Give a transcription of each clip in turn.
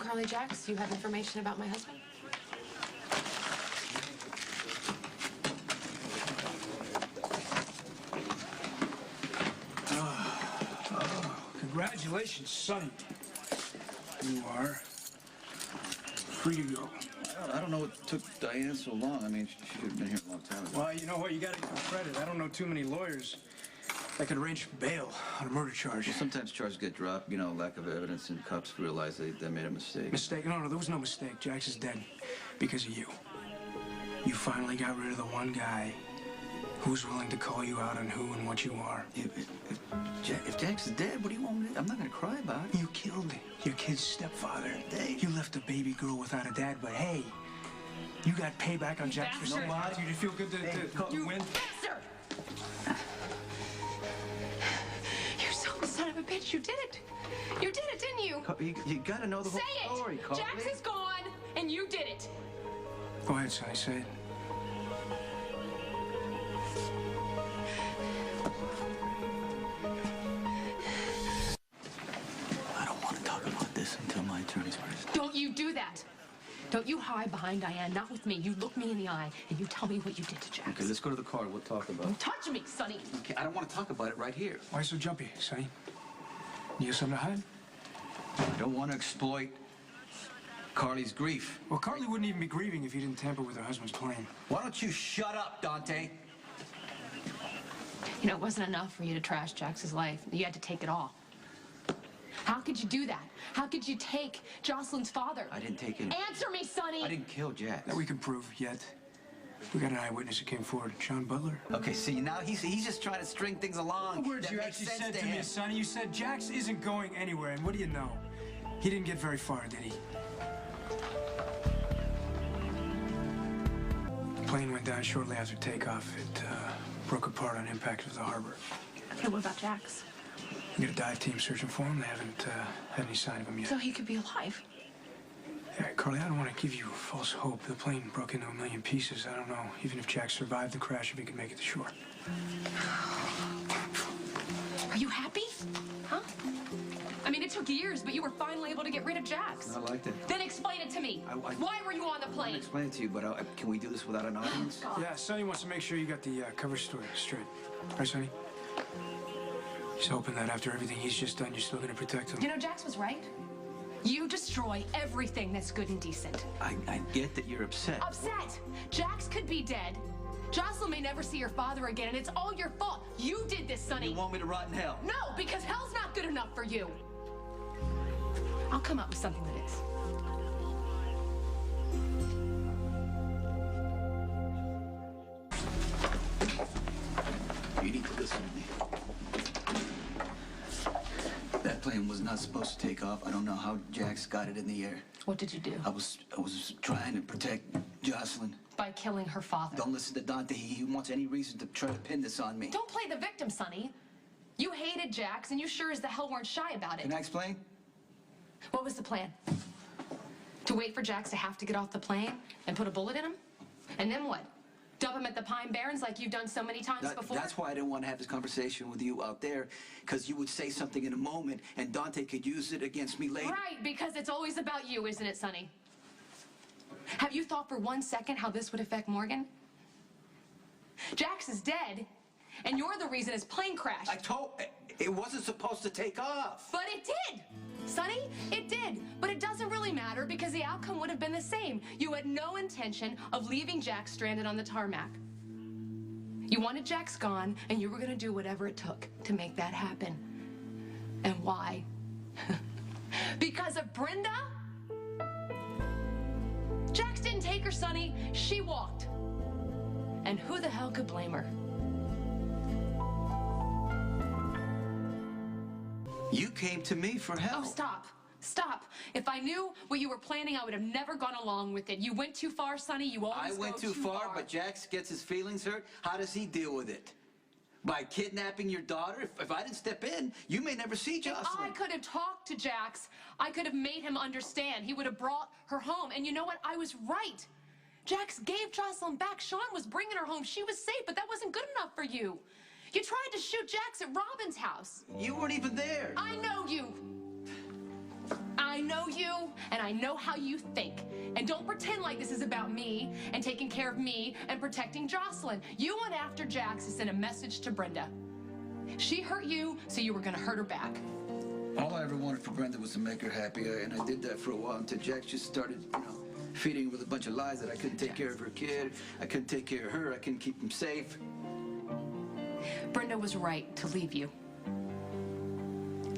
Carly Jax, you have information about my husband? Congratulations, Sonny. You are free to go. I don't know what took Diane so long. I mean, she should have been here a long time ago. Well, you know what? You gotta give her credit. I don't know too many lawyers that could arrange for bail on a murder charge. Well, sometimes charges get dropped, you know, lack of evidence, and cops realize they made a mistake. Mistake? No, there was no mistake. Jax is dead because of you. You finally got rid of the one guy who was willing to call you out on who and what you are. If Jax is dead, what do you want me to do? I'm not gonna cry about it. You killed your kid's stepfather. You left a baby girl without a dad, but hey, you got payback on Jax for saying that. Did you feel good to win? Bastard! You're so son of a bitch. You did it. You did it, didn't you? You gotta know the whole story, Carly. Jax is gone, and you did it. Go ahead, Sonny, say it. I don't want to talk about this until my attorney's present. Don't you do that. Don't you hide behind Diane, not with me. You look me in the eye, and you tell me what you did to Jax. Okay, let's go to the car. We'll talk about it. Don't touch me, Sonny. Okay, I don't want to talk about it right here. Why so jumpy, Sonny? You got something to hide? I don't want to exploit Carly's grief. Well, Carly wouldn't even be grieving if you didn't tamper with her husband's plane. Why don't you shut up, Dante? You know, it wasn't enough for you to trash Jax's life. You had to take it all. How could you do that? How could you take Jocelyn's father? I didn't take it. Answer me, Sonny! I didn't kill Jax. That we can prove yet. We got an eyewitness who came forward, Sean Butler. Okay, see, now he's just trying to string things along. The words that you make actually sense said to him. me, Sonny, you said Jax isn't going anywhere, and what do you know? He didn't get very far, did he? The plane went down shortly after takeoff. It broke apart on impact with the harbor. Okay, what about Jax? We got a dive team searching for him. They haven't had any sign of him yet. So he could be alive. Yeah, Carly, I don't want to give you false hope. The plane broke into a million pieces. I don't know, even if Jax survived the crash, if he could make it to shore. Are you happy? Huh? I mean, it took years, but you were finally able to get rid of Jax. I liked it. Then explain it to me. Why were you on the I plane? can explain it to you, but can we do this without an audience? Yeah, Sonny wants to make sure you got the cover story straight. Right, Sonny? He's hoping that after everything he's just done, you're still going to protect him. You know, Jax was right. You destroy everything that's good and decent. I get that you're upset. Upset? Jax could be dead. Jocelyn may never see her father again, and it's all your fault. You did this, Sonny. You want me to rot in hell? No, because hell's not good enough for you. I'll come up with something that is. You need to listen to me. That plane was not supposed to take off. I don't know how Jax got it in the air. What did you do? I was trying to protect Jocelyn. By killing her father. Don't listen to Dante. He wants any reason to try to pin this on me. Don't play the victim, Sonny. You hated Jax, and you sure as the hell weren't shy about it. Can I explain? What was the plan? To wait for Jax to have to get off the plane and put a bullet in him? And then what? Dump him at the Pine Barrens like you've done so many times before? That's why I didn't want to have this conversation with you out there, because you would say something in a moment, and Dante could use it against me later. Right, because it's always about you, isn't it, Sonny? Have you thought for 1 second how this would affect Morgan? Jax is dead, and you're the reason his plane crashed. It wasn't supposed to take off. But it did! Sonny, it did. But it doesn't really matter because the outcome would have been the same. You had no intention of leaving Jax stranded on the tarmac. You wanted Jax gone, and you were going to do whatever it took to make that happen. And why? Because of Brenda? Jax didn't take her, Sonny. She walked. And who the hell could blame her? You came to me for help. Oh, stop. Stop. If I knew what you were planning, I would have never gone along with it. You went too far, Sonny. You always I went too far, but Jax gets his feelings hurt. How does he deal with it? By kidnapping your daughter? If I didn't step in, you may never see Jocelyn. If I could have talked to Jax, I could have made him understand. He would have brought her home. And you know what? I was right. Jax gave Jocelyn back. Sean was bringing her home. She was safe, but that wasn't good enough for you. You tried to shoot Jax at Robin's house. You weren't even there. I know you. I know know you, and I know how you think. And don't pretend like this is about me and taking care of me and protecting Jocelyn. You went after Jax to send a message to Brenda. She hurt you, so you were gonna hurt her back. All I ever wanted for Brenda was to make her happy, and I did that for a while until Jax just started, feeding her with a bunch of lies that I couldn't take care of her kid, I couldn't take care of her, I couldn't keep him safe. Brenda was right to leave you.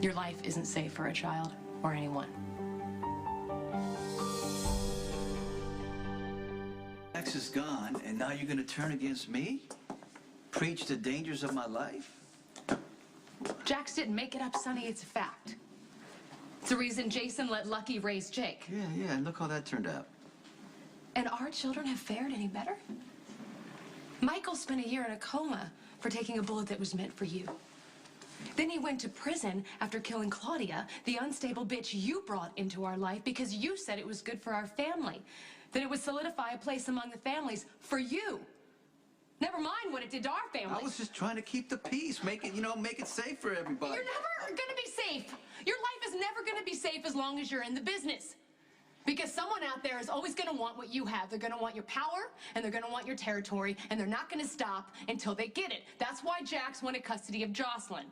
Your life isn't safe for a child or anyone. Jax is gone, and now you're gonna turn against me? Preach the dangers of my life? Jax didn't make it up, Sonny. It's a fact. It's the reason Jason let Lucky raise Jake. Yeah, and look how that turned out. And our children have fared any better? Michael spent a year in a coma for taking a bullet that was meant for you. Then he went to prison after killing Claudia, the unstable bitch you brought into our life because you said it was good for our family, that it would solidify a place among the families for you. Never mind what it did to our family. I was just trying to keep the peace, make it, make it safe for everybody. You're never gonna be safe. Your life is never gonna be safe as long as you're in the business. Because someone out there is always gonna want what you have. They're gonna want your power, and they're gonna want your territory, and they're not gonna stop until they get it. That's why Jax wanted custody of Jocelyn.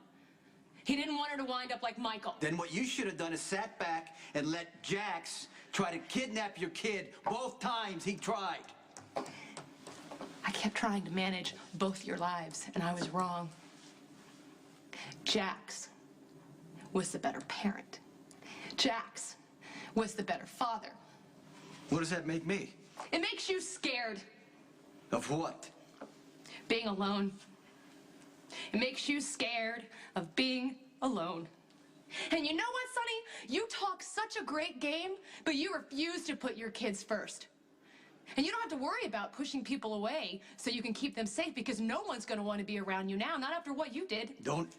He didn't want her to wind up like Michael. Then what you should have done is sat back and let Jax try to kidnap your kid both times he tried. I kept trying to manage both your lives, and I was wrong. Jax was the better parent. Jax was the better father. What does that make me? It makes you scared. Of what? Being alone. It makes you scared of being alone. And you know what, Sonny? You talk such a great game, but you refuse to put your kids first. And you don't have to worry about pushing people away so you can keep them safe because no one's going to want to be around you now, not after what you did. Don't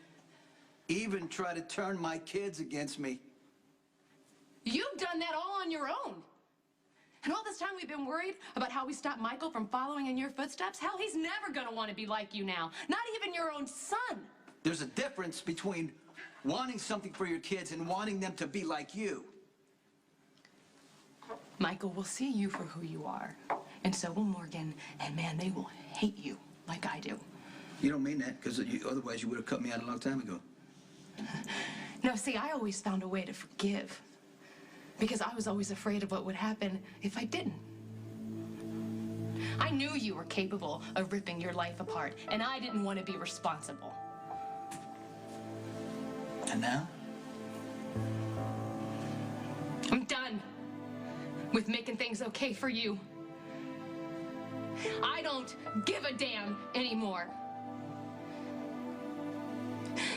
even try to turn my kids against me. You've done that all on your own. And all this time we've been worried about how we stop Michael from following in your footsteps. Hell, he's never going to want to be like you now. Not even your own son. There's a difference between wanting something for your kids and wanting them to be like you. Michael will see you for who you are. And so will Morgan. And man, they will hate you like I do. You don't mean that, because otherwise you would have cut me out a long time ago. No, see, I always found a way to forgive. Because I was always afraid of what would happen if I didn't. I knew you were capable of ripping your life apart, and I didn't want to be responsible. And now? I'm done with making things okay for you. I don't give a damn anymore.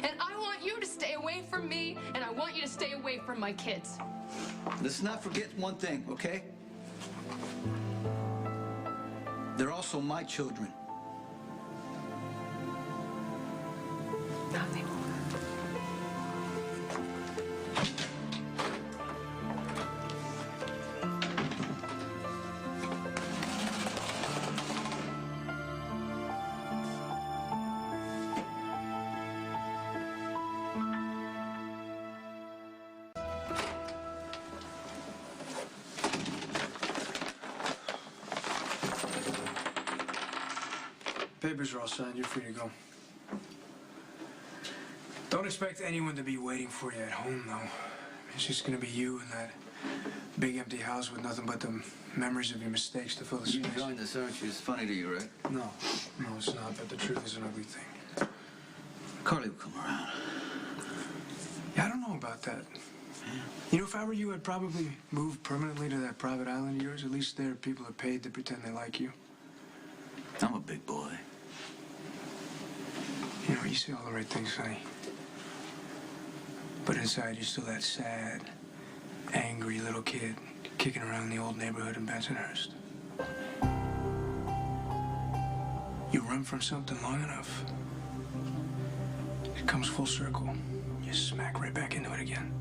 And I want you to stay away from me, and I want you to stay away from my kids. Let's not forget one thing, okay? They're also my children. Not anymore. Papers are all signed. You're free to go. Don't expect anyone to be waiting for you at home, though. It's just gonna be you in that big empty house with nothing but the memories of your mistakes to fill the You're space. enjoying this, aren't you? It's funny to you, right? No, it's not. But the truth is an ugly thing. Carly will come around. Yeah, I don't know about that. You know, if I were you, I'd probably move permanently to that private island of yours. At least there, people are paid to pretend they like you. I'm a big boy. You know, you say all the right things, Sonny. But inside, you're still that sad, angry little kid kicking around the old neighborhood in Bensonhurst. You run from something long enough, it comes full circle. You smack right back into it again.